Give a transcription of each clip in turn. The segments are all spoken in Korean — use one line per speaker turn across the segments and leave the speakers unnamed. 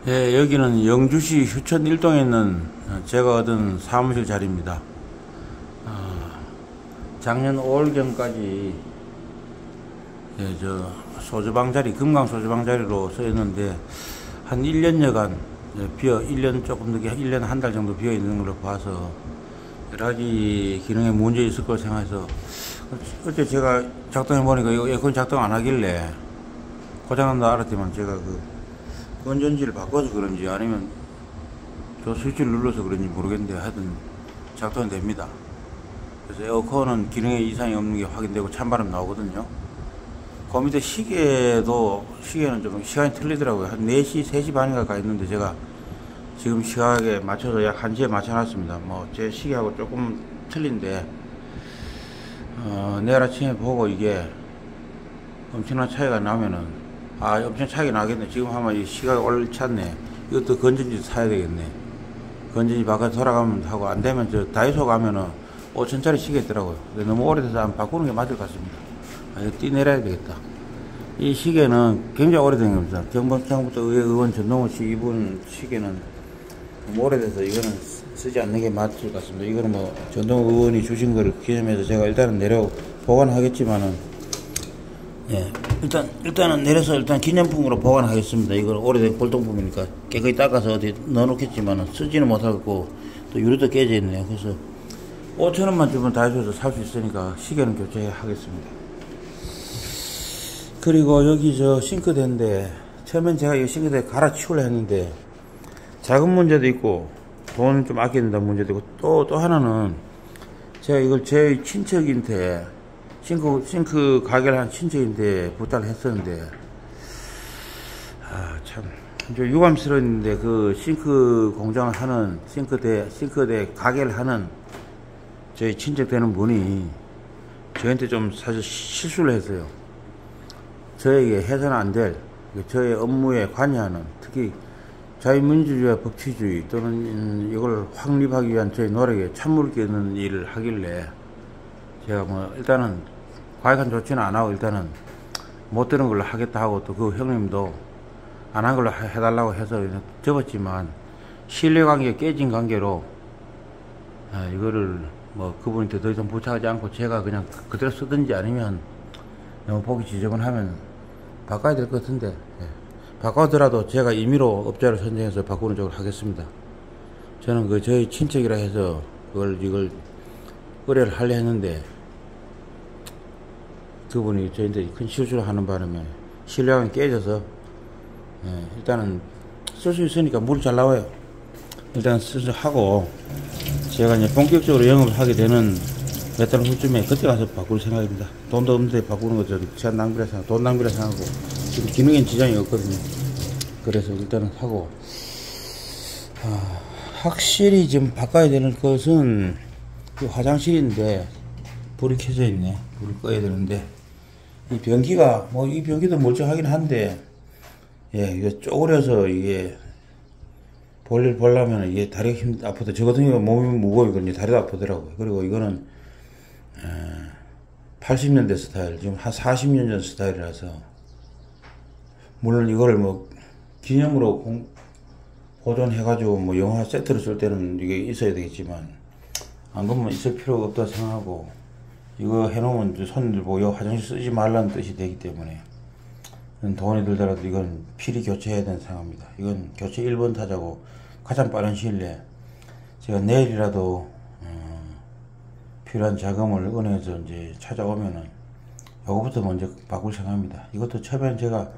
예, 여기는 영주시 휴천 1동에 있는 제가 얻은 사무실 자리입니다. 작년 5월경까지 예, 소주방 자리, 금강 소주방 자리로 쓰였는데 한 1년여간 1년 조금 넘게 1년 한 달 정도 비어 있는 걸로 봐서 여러 가지 기능에 문제 있을 걸 생각해서 어제 제가 작동해 보니까 이거 에어컨 작동 안 하길래 고장난다 알았지만 제가 건전지를 바꿔서 그런지 아니면 저 스위치를 눌러서 그런지 모르겠는데 하여튼 작동이 됩니다. 그래서 에어컨은 기능에 이상이 없는 게 확인되고 찬바람 나오거든요. 그 밑에 시계는 좀 시간이 틀리더라고요. 한 4시, 3시 반인가 가 있는데 제가 지금 시각에 맞춰서 약 1시에 맞춰놨습니다. 뭐 제 시계하고 조금 틀린데 내일 아침에 보고 이게 엄청난 차이가 나면은 엄청 차이가 나겠네. 지금 하면 이 시각이 옳지않네. 이것도 건전지 사야 되겠네. 건전지 바깥에 돌아가면 하고, 안 되면 저 다이소 가면은 5천짜리 시계 있더라고요. 근데 너무 오래돼서 한번 바꾸는 게 맞을 것 같습니다. 이거 띠내려야 되겠다. 이 시계는 굉장히 오래된 겁니다. 경북부터 의원 전동호 씨 이분 시계는 너무 오래돼서 이거는 쓰지 않는 게 맞을 것 같습니다. 이거는 뭐 전동호 의원이 주신 거를 기념해서 제가 일단은 내려 보관하겠지만은 예, 일단은 내려서 일단 기념품으로 보관하겠습니다. 이건 오래된 골동품이니까 깨끗이 닦아서 어디 넣어놓겠지만은 쓰지는 못하고 또 유리도 깨져 있네요. 그래서 5,000원만 주면 다이소에서 살 수 있으니까 시계는 교체하겠습니다. 그리고 여기 싱크대인데 처음엔 제가 이 싱크대 갈아치우려 했는데 자금 문제도 있고 돈 좀 아껴야 된다는 문제도 있고 또 하나는 제가 이걸 제 친척인데 싱크 가게를 한 친척인데 부탁을 했었는데 참 좀 유감스러운데 그 싱크 공장을 하는 싱크대 가게를 하는 저희 친척 되는 분이 저한테 좀 사실 실수를 했어요. 저에게 해서는 안 될 저의 업무에 관여하는, 특히 자유민주주의와 법치주의 또는 이걸 확립하기 위한 저의 노력에 찬물을 끼얹는 일을 하길래 제가 뭐 일단은 과격한 조치는 안 하고 일단은 못 들은 걸로 하겠다 하고 또 그 형님도 안 한 걸로 해달라고 해서 접었지만 신뢰관계가 깨진 관계로 이거를 뭐 그분한테 더 이상 부탁하지 않고 제가 그냥 그대로 쓰든지 아니면 너무 보기 지저분하면 바꿔야 될 것 같은데 바꿔더라도 제가 임의로 업자를 선정해서 바꾸는 쪽으로 하겠습니다. 저는 저희 친척이라 해서 이걸 의뢰를 하려 했는데 그분이 저희한테 큰 실수를 하는 바람에 신뢰감이 깨져서 일단은 쓸 수 있으니까 물이 잘 나와요. 일단 하고 제가 이제 본격적으로 영업을 하게 되는 몇 달 후쯤에 그때 가서 바꿀 생각입니다. 돈도 없는데 바꾸는 거 좀 시간 낭비라 생각, 돈 낭비라 생각하고 지금 기능엔 지장이 없거든요. 그래서 일단은 하고 확실히 지금 바꿔야 되는 것은 이 화장실인데 불이 켜져 있네. 불을 꺼야 되는데 이 변기가 이 변기도 멀쩡하긴 한데 이게 쪼그려서 이게 볼일 보려면 이게 다리가 아프다. 저 같은 경우 몸이 무거우니까 다리도 아프더라고요. 그리고 이거는 80년대 스타일, 지금 한 40년 전 스타일이라서 물론 이거를 기념으로 보존해가지고 영화 세트로 쓸 때는 이게 있어야 되겠지만 안 그러면 있을 필요가 없다 생각하고 이거 해놓으면 손님들 보고 화장실 쓰지 말라는 뜻이 되기 때문에 돈이 들더라도 이건 필히 교체해야 되는 상황입니다. 이건 교체 1번 타자고 가장 빠른 시일 내에 제가 내일이라도 필요한 자금을 은행에서 이제 찾아오면은 요거부터 먼저 바꿀 생각입니다. 이것도 처음엔 제가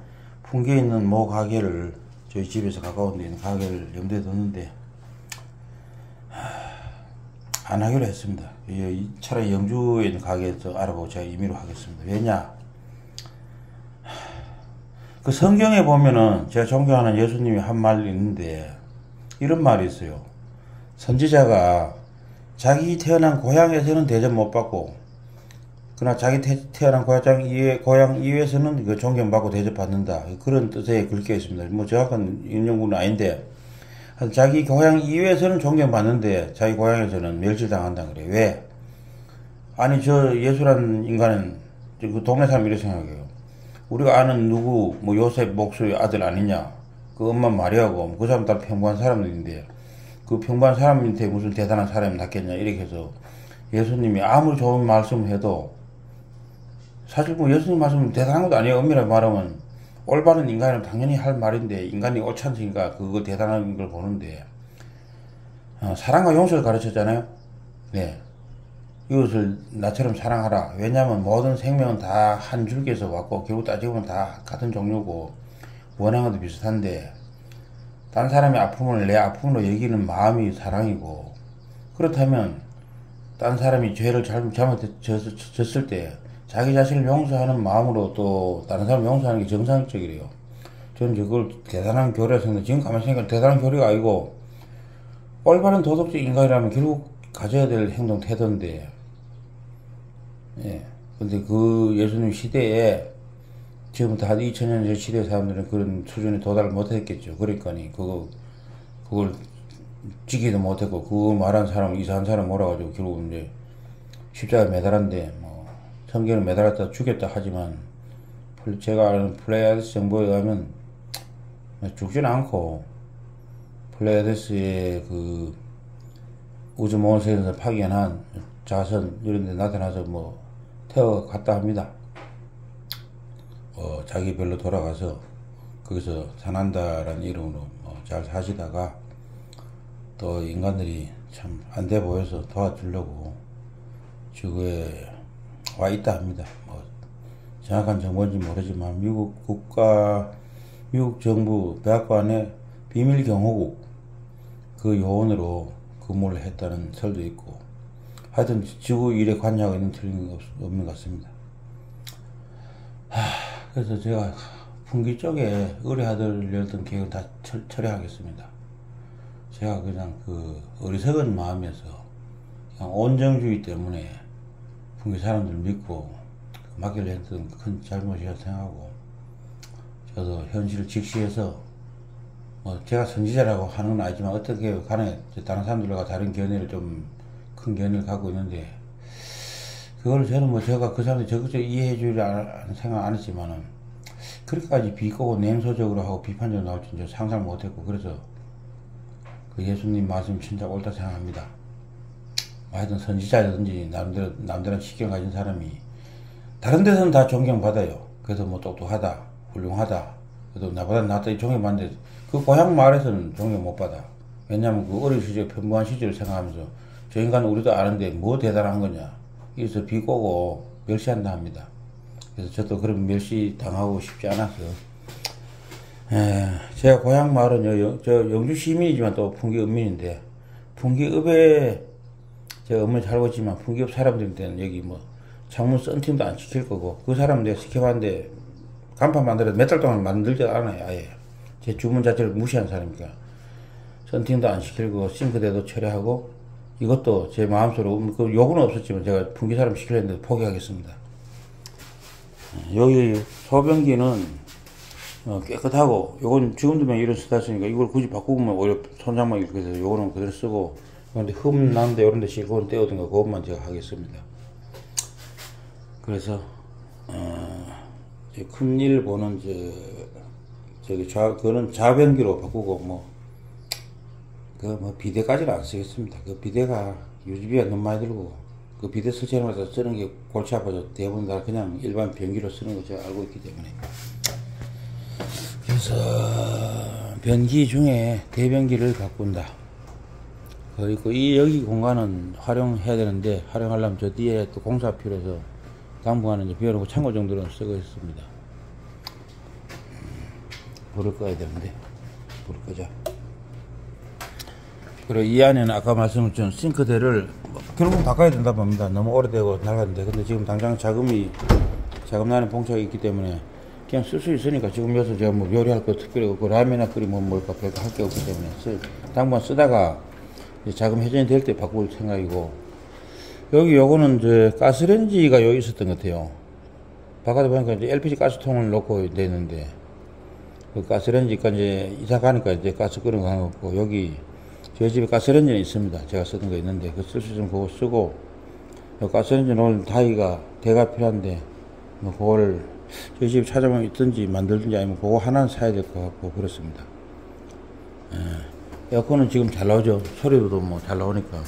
풍계에 있는 모 가게를 저희 집에서 가까운 데 있는 가게를 염두에 뒀는데 안 하기로 했습니다. 차라리 영주에 있는 가게에서 알아보고 제가 임의로 하겠습니다. 왜냐? 그 성경에 보면은 제가 존경하는 예수님이 한 말이 있는데 이런 말이 있어요. 선지자가 자기 태어난 고향에서는 대접 못 받고 그러나 자기 태어난 고향 이외에서는 존경받고 대접받는다. 그런 뜻에 글게 있습니다. 정확한 인용구는 아닌데 자기 고향 이외에서는 존경받는데 자기 고향에서는 멸절당한다 그래요. 왜? 아니 예수란 인간은 그 동네 사람 이렇게 생각해요. 우리가 아는 누구 요셉 목수의 아들 아니냐, 그 엄마 마리아고 그 사람 다 평범한 사람들인데 그 평범한 사람한테 무슨 대단한 사람이 낫겠냐 이렇게 해서 예수님이 아무리 좋은 말씀을 해도 사실 뭐 예수님 말씀은 대단한 것도 아니에요. 엄밀하게 말하면 올바른 인간은 당연히 할 말인데 인간이 옳지 않으니까 그거 대단한 걸 보는데 사랑과 용서를 가르쳤잖아요. 네. 이것을 나처럼 사랑하라. 왜냐하면 모든 생명은 다 한 줄기에서 왔고 결국 따지고 보면 다 같은 종류고 원하는 것도 비슷한데 딴 사람의 아픔을 내 아픔으로 여기는 마음이 사랑이고 그렇다면 딴 사람이 죄를 잘못졌을 때 자기 자신을 용서하는 마음으로 또 다른 사람 용서하는 게 정상적이래요. 저는 그걸 대단한 교리라 생각해요. 지금 가만히 생각하면 대단한 교리가 아니고 올바른 도덕적 인간이라면 결국 가져야 될 행동 태도인데 예. 근데 그 예수님 시대에 지금부터 한 2000년 시대 사람들은 그런 수준에 도달을 못했겠죠. 그러니까 그걸 지키도 못했고 그거 말한 사람 이상한 사람 몰아가지고 결국 이제 십자가에 매달았는데 뭐 성경을 매달았다 죽였다 하지만 제가 아는 플레이아데스 정보에 의하면 죽지는 않고 플레이아데스의 그 우주모험에서 파견한 자선 이런 데 나타나서 뭐 태워갔다 합니다. 자기 별로 돌아가서 거기서 산한다라는 이름으로 잘 사시다가 또 인간들이 참 안 돼 보여서 도와주려고 지구에 와 있다 합니다. 뭐 정확한 정보인지 모르지만 미국 정부 백악관의 비밀 경호국 그 요원으로 근무를 했다는 설도 있고 하여튼 지구 일에 관여하고 있는 틀림없는 것 같습니다. 그래서 제가 풍기 쪽에 의뢰하려던 계획을 다 철회하겠습니다. 제가 그냥 그 어리석은 마음에서 그냥 온정주의 때문에 풍기 사람들 믿고 맡기려 했던 큰 잘못이라고 생각하고 저도 현실을 직시해서 뭐 제가 선지자라고 하는 건 아니지만 어떻게 간에 다른 사람들과 다른 견해를 좀 큰 견해를 갖고 있는데 그걸 저는 뭐 제가 그 사람들 적극적으로 이해해 주리라 생각 안 했지만은 그렇게까지 비꼬고 냉소적으로 하고 비판적으로 나올 줄 상상 못했고 그래서 그 예수님 말씀 진짜 옳다 생각합니다. 하여튼 선지자든지 남들한 식견 가진 사람이 다른 데서는 다 존경받아요. 그래서 뭐 똑똑하다 훌륭하다 그래도 나보다 낫다 존경받는데 그 고향 마을에서는 존경 못 받아. 왜냐면 그 어린 시절 평범한 시절을 생각하면서 저 인간은 우리도 아는데 뭐 대단한 거냐 이래서 비꼬고 멸시한다 합니다. 그래서 저도 그런 멸시 당하고 싶지 않아서 제가 고향 마을은 저 영주 시민이지만 또 풍기 읍민인데 풍기읍에 제가 어머니 살고 있지만 풍기읍 사람들한테는 여기 뭐 창문 썬팅도 안 시킬 거고 그 사람 내가 시켜봤는데 간판 만들어도 몇 달 동안 만들지 않아요. 아예 제 주문 자체를 무시한 사람이니까 썬팅도 안 시킬 거고 싱크대도 처리하고 이것도 제 마음속으로 그 요구는 없었지만 제가 풍기 사람 시키려 했는데 포기하겠습니다. 여기 소변기는 깨끗하고 요건 지금도 막 이런 쓰다쓰니까 이걸 굳이 바꾸면 오히려 손장만 이렇게 해서 요거는 그대로 쓰고 그런데 흠 나는데 요런 데 실컷 떼오든가 그것만 제가 하겠습니다. 그래서 큰일 보는 그거는 자변기로 바꾸고 뭐 비데까지는 안 쓰겠습니다. 그 비데가 유지비가 너무 많이 들고 그 비데 설치하면서 쓰는 게 골치 아파서 대부분 다 그냥 일반 변기로 쓰는 거 제가 알고 있기 때문에 그래서 변기 중에 대변기를 바꾼다. 그리고 여기 공간은 활용해야 되는데 활용하려면 저 뒤에 또 공사 필요해서 당분간은 이제 비워놓고 창고 정도는 쓰고 있습니다. 불을 꺼야 되는데 불을 끄자. 그리고 이 안에는 아까 말씀드린 싱크대를 결국은 바꿔야 된다 봅니다. 너무 오래되고 낡았는데 근데 지금 당장 자금나는 봉착이 있기 때문에 그냥 쓸 수 있으니까 지금 여기서 제가 뭐 요리할 거 특별히 없고 라면이나 끓이면 뭘까 별거 할 게 없기 때문에 당분간 쓰다가 이제 자금 회전이 될 때 바꿀 생각이고 요거는 이제 가스레인지가 여기 있었던 것 같아요. 바깥에 보니까 이제 LPG 가스통을 놓고 되는데 그 가스레인지가 이제 이사 가니까 이제 가스 끓는 거 하나 없고 여기 저희 집에 가스레인지는 있습니다. 제가 쓰던 거 있는데 그 쓸 수 있으면 그거 쓰고 가스레인지 놓을 다이가 대가 필요한데 뭐 그걸 저희 집에 찾아보면 있든지 만들든지 아니면 그거 하나는 사야 될 것 같고 그렇습니다. 에어컨은 지금 잘 나오죠. 소리도 뭐 잘 나오니까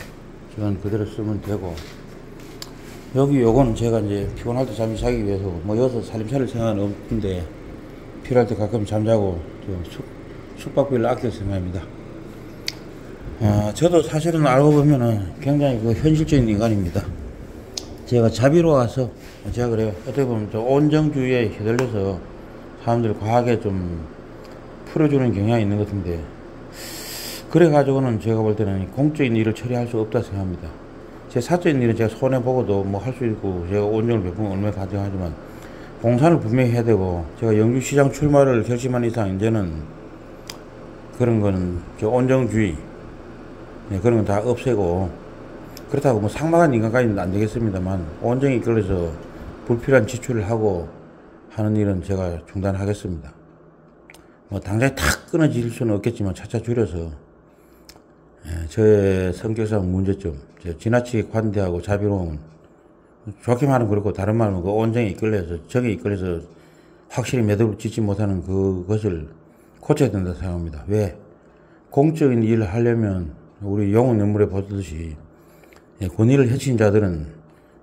시간 그대로 쓰면 되고, 여기 요거는 제가 이제 피곤할 때 잠이 자기 위해서 뭐 여기서 살림살이를 생각은 없는데 필요할 때 가끔 잠자고 숙박비를 아낄 생각입니다. 저도 사실은 알고 보면은 굉장히 그 현실적인 인간입니다. 제가 자비로 와서 제가 그래요. 어떻게 보면 좀 온정주의에 휘둘려서 사람들 과하게 좀 풀어주는 경향이 있는 것 같은데, 그래가지고는 제가 볼 때는 공적인 일을 처리할 수 없다 생각합니다. 제 사적인 일은 제가 손해보고도 뭐 할 수 있고, 제가 온정을 베푸면 얼마나 가능하지만, 공산을 분명히 해야 되고, 제가 영주시장 출마를 결심한 이상, 이제는 그런 거는 저 온정주의, 그런 건 다 없애고, 그렇다고 뭐 상막한 인간까지는 안 되겠습니다만, 온정이 이끌어서 불필요한 지출을 하고 하는 일은 제가 중단하겠습니다. 뭐 당장에 탁 끊어질 수는 없겠지만 차차 줄여서, 저의 성격상 문제점, 지나치게 관대하고 자비로운, 좋게 말하면 그렇고 다른 말은 그 온정에 이끌려서, 정에 이끌려서 확실히 매듭을 짓지 못하는 그것을 고쳐야 된다 생각합니다. 왜? 공적인 일을 하려면 우리 영웅 인물에 보듯이 권위를 해친 자들은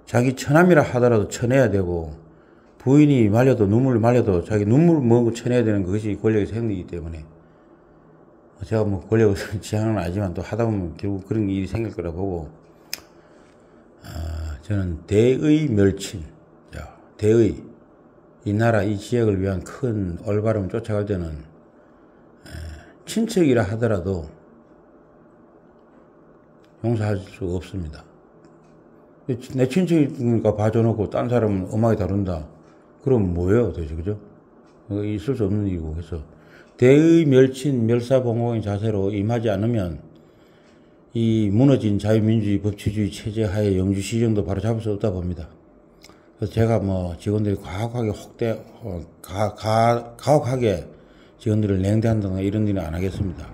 자기 처남이라 하더라도 쳐내야 되고, 부인이 말려도 눈물을 말려도 자기 눈물 먹고 쳐내야 되는 그것이 권력의 생리이기 때문에, 제가 뭐 권력을 지향은 아니지만 또 하다 보면 결국 그런 일이 생길 거라 보고, 저는 대의 멸친, 대의, 이 나라 이 지역을 위한 큰 올바름을 쫓아갈 때는 친척이라 하더라도 용서할 수 없습니다. 내 친척이니까 봐줘놓고 딴 사람은 엄하게 다룬다. 그럼 뭐예요, 도대체, 그죠? 있을 수 없는 일이고. 그래서 대의 멸친 멸사봉공의 자세로 임하지 않으면 이 무너진 자유민주주의 법치주의 체제 하에 영주시정도 바로 잡을 수 없다 봅니다. 그래서 제가 뭐 직원들이 가혹하게 직원들을 냉대한다거나 이런 일은 안 하겠습니다.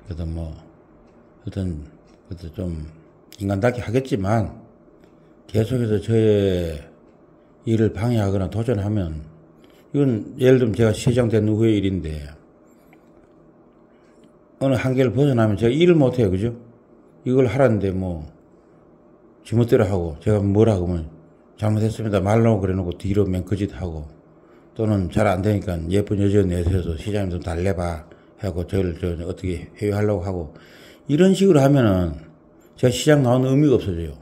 그래도 뭐 어떤 좀 인간답게 하겠지만, 계속해서 저의 일을 방해하거나 도전하면, 이건 예를 들면 제가 시장 된 후의 일인데, 어느 한계를 벗어나면 제가 일을 못해요. 그죠? 이걸 하라는데 뭐 지멋대로 하고, 제가 뭐라 하면 잘못했습니다 말로 그래 놓고 뒤로 맹거짓 하고, 또는 잘 안 되니까 예쁜 여자 내세워서 시장님 좀 달래봐 하고 저를 어떻게 회유하려고 하고, 이런 식으로 하면은 제가 시장 나오는 의미가 없어져요.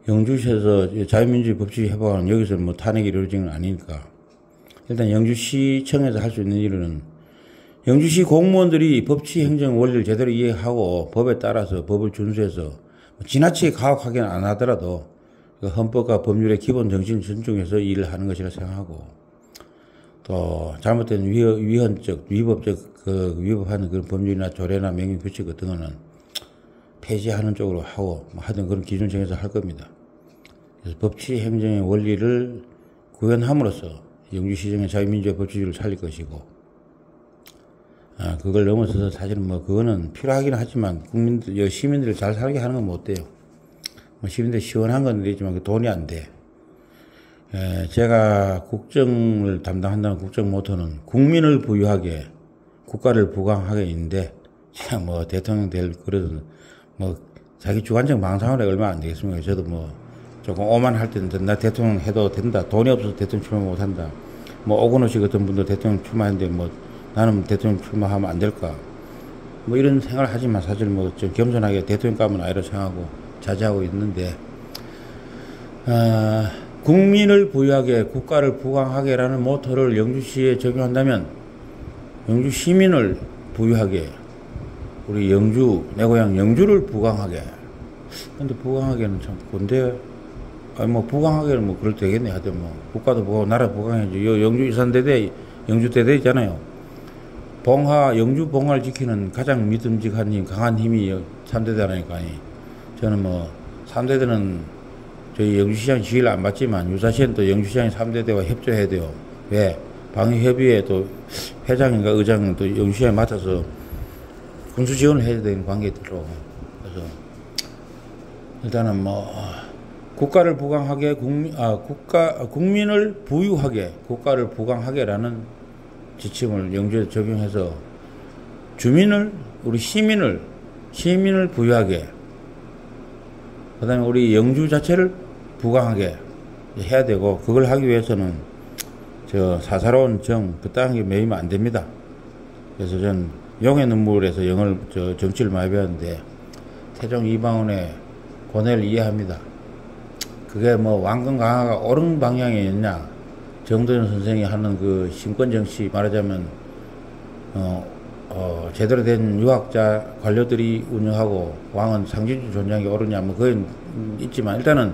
영주시에서 자유민주주의 법치주의 해보면 여기서 뭐 탄핵이 이루어지는 건 아니니까, 일단 영주시청에서 할 수 있는 일은 영주시 공무원들이 법치 행정 원리를 제대로 이해하고 법에 따라서 법을 준수해서 지나치게 가혹하게는 안 하더라도 헌법과 법률의 기본 정신을 존중해서 일을 하는 것이라 생각하고, 또 잘못된 위헌적, 위법적 위법하는 그런 법률이나 조례나 명령 규칙 같은 거는 폐지하는 쪽으로 하고, 하여튼 그런 기준 정해서 할 겁니다. 그래서 법치 행정의 원리를 구현함으로써 영주시정의 자유민주주의 법치주의를 살릴 것이고, 그걸 넘어서서 사실은 뭐 그거는 필요하긴 하지만 시민들을 잘 살게 하는 건 못 돼요. 시민들 시원한 건 되지만 그 돈이 안 돼. 제가 국정을 담당한다는 국정 모토는 국민을 부유하게, 국가를 부강하게 있는데, 제가 뭐 대통령 될 그래도 뭐 자기 주관적 망상을 얼마 안 되겠습니까? 저도 뭐 조금 오만할 때는 나 대통령 해도 된다. 돈이 없어서 대통령 출마 못 한다. 뭐 오건호 씨 같은 분도 대통령 출마했는데 뭐 나는 대통령 출마하면 안 될까? 뭐 이런 생각을 하지만 사실 뭐 좀 겸손하게 대통령감은 아니라 생각하고 자제하고 있는데, 국민을 부유하게, 국가를 부강하게라는 모토를 영주시에 적용한다면 영주 시민을 부유하게, 우리 영주, 내 고향 영주를 부강하게. 근데 부강하게는 참 꼰대, 뭐 부강하게는 뭐 그럴 때겠네. 하여튼 뭐 국가도 부강하고 나라 부강해야지. 영주 이산대대, 영주대대 있잖아요. 영주 봉화를 지키는 가장 믿음직한 힘, 강한 힘이 3대대라니까. 저는 뭐 3대대는 저희 영주시장 지위를 안 받지만 유사시엔 또 영주시장이 3대대와 협조해야 돼요. 왜? 방위협의회 또 회장인가 의장은 또 영주시장에 맡아서 군수 지원을 해야 되는 관계들로. 그래서 일단은 뭐 국가를 부강하게, 국민을 부유하게, 국가를 부강하게라는 지침을 영주에 적용해서 우리 시민을 부유하게, 그 다음에 우리 영주 자체를 부강하게 해야 되고, 그걸 하기 위해서는 사사로운 그딴 게 매이면 안 됩니다. 그래서 전 용의 눈물에서 정치를 많이 배웠는데, 태종 이방원의 고뇌를 이해합니다. 그게 왕권 강화가 옳은 방향이었냐, 정도현 선생이 하는 그 신권 정치, 말하자면 제대로 된 유학자 관료들이 운영하고 왕은 상징주 존재한 게 옳으냐, 그건 있지만, 일단은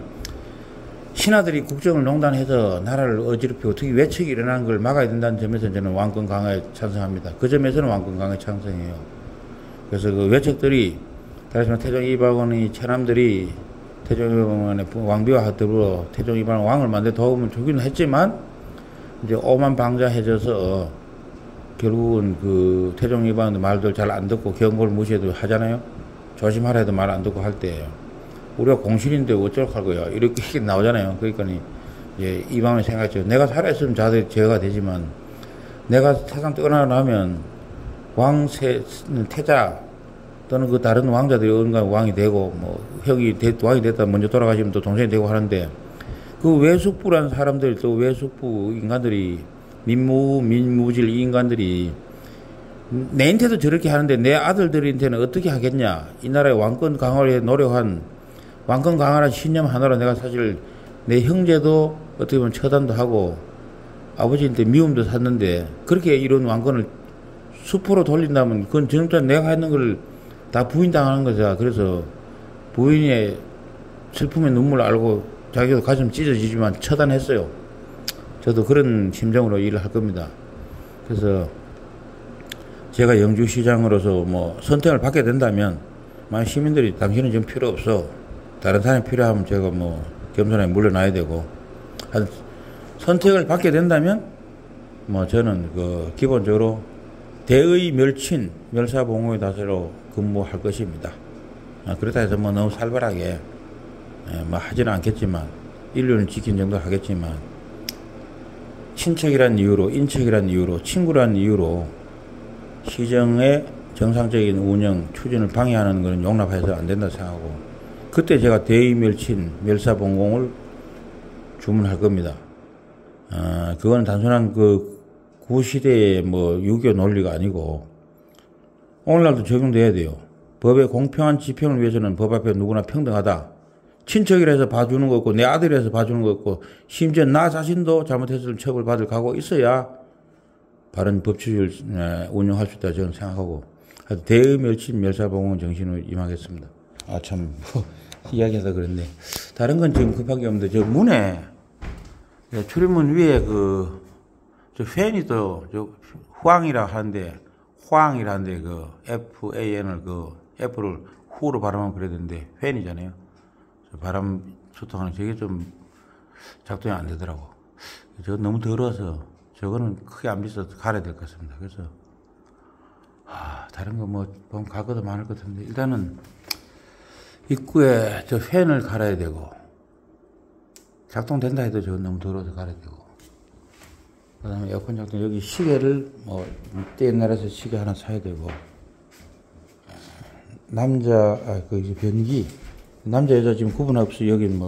신하들이 국정을 농단해서 나라를 어지럽히고 특히 외척이 일어나는 걸 막아야 된다는 점에서 저는 왕권 강화에 찬성합니다. 그 점에서는 왕권 강화에 찬성해요. 그래서 그 외척들이, 다시 말해 태종 이방원의 처남들이 태종 이방원의 왕비와 더불어 태종 이방원 왕을 만들 도움을 주기는 했지만, 이제 오만방자해져서 결국은 그 태종 이방원의 말들 잘 안 듣고 경고를 무시해도 하잖아요. 조심하라 해도 말 안 듣고 할 때, 우리가 공신인데 어쩌고 할 거야, 이렇게 나오잖아요. 그러니까 이제 이방원이 생각했죠. 내가 살아있으면 자들 제어가 되지만, 내가 세상 떠나면 태자 또는 그 다른 왕자들이 어딘가 왕이 되고, 형이 왕이 됐다 먼저 돌아가시면 또 동생이 되고 하는데, 그 외숙부라는 사람들, 또 외숙부 인간들이, 민무질 인간들이 내한테도 저렇게 하는데 내 아들들한테는 어떻게 하겠냐. 이 나라의 왕권 강화를 위해 노력한, 왕권 강화라는 신념 하나로 내가 사실 내 형제도 어떻게 보면 처단도 하고 아버지한테 미움도 샀는데, 그렇게 이런 왕권을 수포로 돌린다면 그건 전부 내가 했는 걸 다 부인당하는 거죠. 그래서 부인의 슬픔의 눈물을 알고 자기도 가슴 찢어지지만 처단했어요. 저도 그런 심정으로 일을 할 겁니다. 그래서 제가 영주시장으로서 선택을 받게 된다면, 만약 시민들이 당신은 지금 필요 없어, 다른 사람이 필요하면 제가 겸손하게 물러나야 되고, 선택을 받게 된다면 저는 기본적으로 대의 멸친, 멸사봉호의 다세로 근무할 것입니다. 그렇다 해서 너무 살벌하게 하지는 않겠지만, 인륜을 지킨 정도 하겠지만, 친척이란 이유로, 인척이란 이유로, 친구란 이유로 시정의 정상적인 운영, 추진을 방해하는 것은 용납해서 안 된다 생각하고, 그때 제가 대의 멸친, 멸사봉공을 주문할 겁니다. 그건 단순한 구시대의 유교 논리가 아니고, 오늘날도 적용돼야 돼요. 법의 공평한 집행을 위해서는 법 앞에 누구나 평등하다. 친척이라 해서 봐주는 거 없고, 내 아들이라 해서 봐주는 거 없고, 심지어 나 자신도 잘못했을 처벌받을 각오 있어야 바른 법치주의를 운영할 수 있다 저는 생각하고, 대의 멸친 멸사봉헌 정신으로 임하겠습니다. 참 이야기하다 그랬네. 다른 건 지금 급한 게 없는데, 저 문에 출입문 위에 저 팬이 또 후앙이라 하는데, FAN을 F를 후로 발음하면 그래야 되는데 팬이잖아요. 바람 소통하는 저게 좀 작동이 안 되더라고. 저거 너무 더러워서 저거는 크게 안 비싸서 갈아야 될 것 같습니다. 그래서 다른 거 보면 갈 것도 많을 것 같은데, 일단은 입구에 저 팬을 갈아야 되고, 작동된다 해도 저거 너무 더러워서 갈아야 되고, 그 다음에 에어컨 작동, 여기 시계를 옛날에서 시계 하나 사야 되고, 변기, 남자, 여자 지금 구분 없이 여긴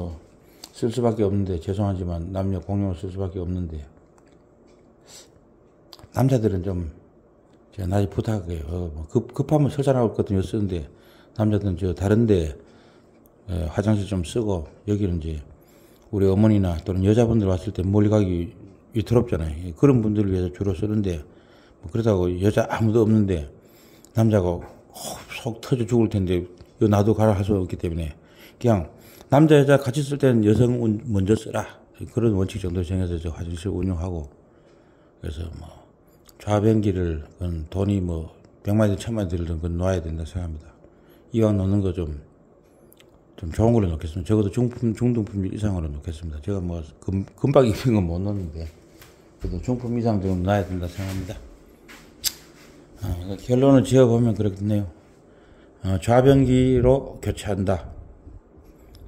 쓸 수밖에 없는데, 죄송하지만 남녀 공용을 쓸 수밖에 없는데, 남자들은 좀 제가 낮에 부탁해요. 급하면 설사 나올 것같으면 쓰는데, 남자들은 다른데 화장실 좀 쓰고, 여기는 이제 우리 어머니나 또는 여자분들 왔을 때 멀리 가기 위태롭잖아요. 그런 분들을 위해서 주로 쓰는데, 그렇다고 여자 아무도 없는데 남자가 속 터져 죽을 텐데 이거 나도 가라 할 수 없기 때문에, 그냥 남자 여자 같이 쓸 때는 여성 먼저 쓰라, 그런 원칙 정도 정해서 저 화장실 운영하고. 그래서 좌변기를 돈이 100만 원, 1000만 원 들든 건 놔야 된다 생각합니다. 이왕 놓는 거 좀 좋은 걸로 놓겠습니다. 적어도 중등품 이상으로 놓겠습니다. 제가 금방 입힌 건 못 놓는데, 그래도 중품 이상 정도 놔야 된다 생각합니다. 결론을 지어보면 그렇겠네요. 좌변기로 교체한다.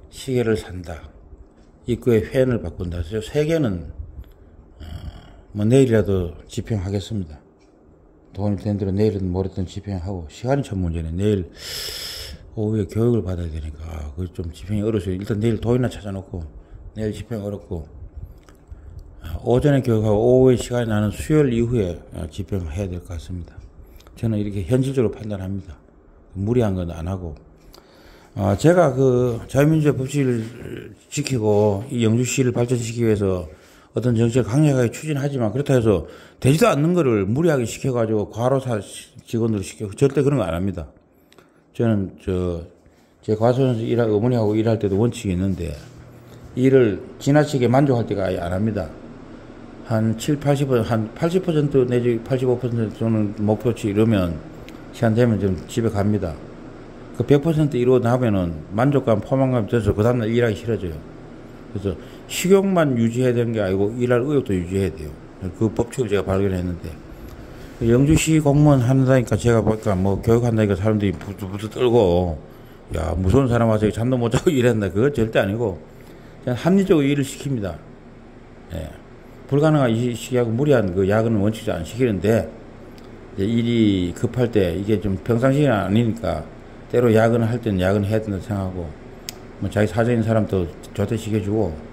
시계를 산다. 입구에 팬을 바꾼다. 세 개는 내일이라도 집행하겠습니다. 돈이 된 대로 내일은 모레든 집행하고, 시간이 참 문제네. 내일 오후에 교육을 받아야 되니까 그게 좀 집행이 어려워요. 일단 내일 도인나 찾아놓고 내일 집행 어렵고, 오전에 교육하고 오후에 시간이 나는 수요일 이후에 집행해야 될 것 같습니다. 저는 이렇게 현실적으로 판단합니다. 무리한 건 안 하고. 제가 그 자유민주주의 법칙을 지키고 이 영주시를 발전시키기 위해서 어떤 정책을 강력하게 추진하지만, 그렇다 해서 되지도 않는 거를 무리하게 시켜가지고 과로사 직원들을 시키고 절대 그런 거 안 합니다. 저는 제 과수원에서 어머니하고 일할 때도 원칙이 있는데, 일을 지나치게 만족할 때가 아예 안 합니다. 한 80% 내지 85% 저는 목표치 이러면 시간 되면 좀 집에 갑니다. 그 100% 이루어 나면은 만족감, 포만감이 돼서 그 다음날 일하기 싫어져요. 그래서 식욕만 유지해야 되는 게 아니고 일할 의욕도 유지해야 돼요. 그 법칙을 제가 발견했는데, 영주시 공무원 한다니까 제가 보니까 뭐 교육한다니까 사람들이 부두 떨고, 야, 무서운 사람 와서 잠도 못 자고 일한다. 그거 절대 아니고 그냥 합리적으로 일을 시킵니다. 예. 불가능한 이 시기하고 무리한 그 야근은 원칙적으로 안 시키는데, 이제 일이 급할 때 이게 좀 평상시는 아니니까 때로 야근을 할 때는 야근해야 된다 생각하고, 뭐 자기 사정 있는 사람도 조퇴시켜주고,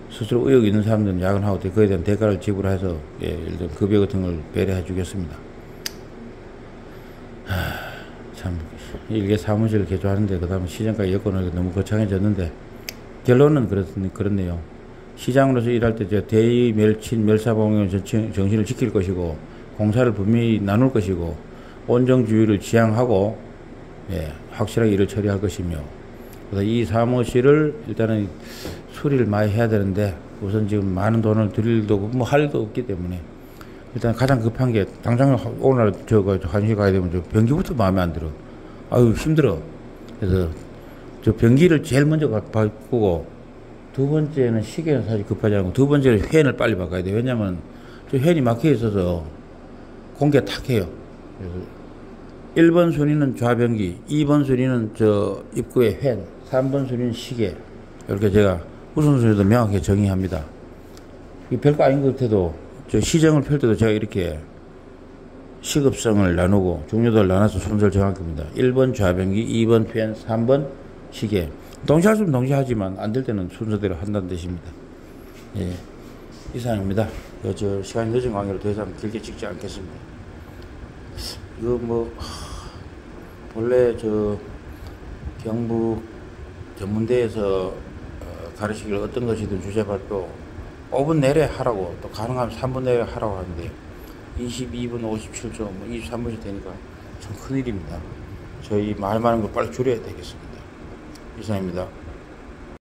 스스로 의욕 있는 사람들은 야근하고 그에 대한 대가를 지불해서, 예를 들어 급여 같은 걸 배려해 주겠습니다. 참 일개 사무실을 개조하는데 그 다음에 시장가의 여건을 너무 거창해졌는데, 결론은 그렇네요. 시장으로서 일할 때 대의, 멸친, 멸사봉의 정신을 지킬 것이고, 공사를 분명히 나눌 것이고, 온정주의를 지향하고, 확실하게 일을 처리할 것이며, 그래서 이 사무실을 일단은 수리를 많이 해야 되는데, 우선 지금 많은 돈을 들일 일도 없고 뭐 할 일도 없기 때문에 일단 가장 급한 게, 당장 오늘 한시 가야 되면 저 변기부터 마음에 안 들어. 아유 힘들어. 그래서 저 변기를 제일 먼저 바꾸고, 두 번째는 시계는 사실 급하지 않고, 두 번째는 팬을 빨리 바꿔야 돼. 왜냐면 저 팬이 막혀 있어서 공기가 탁해요. 그래서 1번 순위는 좌변기, 2번 순위는 저 입구의 팬, 3번 순위는 시계. 이렇게 제가 우선순위도 명확하게 정의합니다. 이 별거 아닌 것 같아도 저 시정을 펼 때도 제가 이렇게 시급성을 나누고 종류들을 나눠서 순서를 정할 겁니다. 1번 좌변기, 2번 팬, 3번 시계. 동시할 수는 동시하지만 안 될 때는 순서대로 한다는 뜻입니다. 예, 이상입니다. 저 시간이 늦은 관계로 더 이상 길게 찍지 않겠습니다. 이거 뭐 본래 저 경북 전문대에서 가르치기를 어떤 것이든 주제 발표 5분 내내 하라고, 또 가능하면 3분 내내 하라고 하는데 22분 57초, 뭐 23분이 되니까 참 큰일입니다. 저희 말 많은 거 빨리 줄여야 되겠습니다. 이상입니다.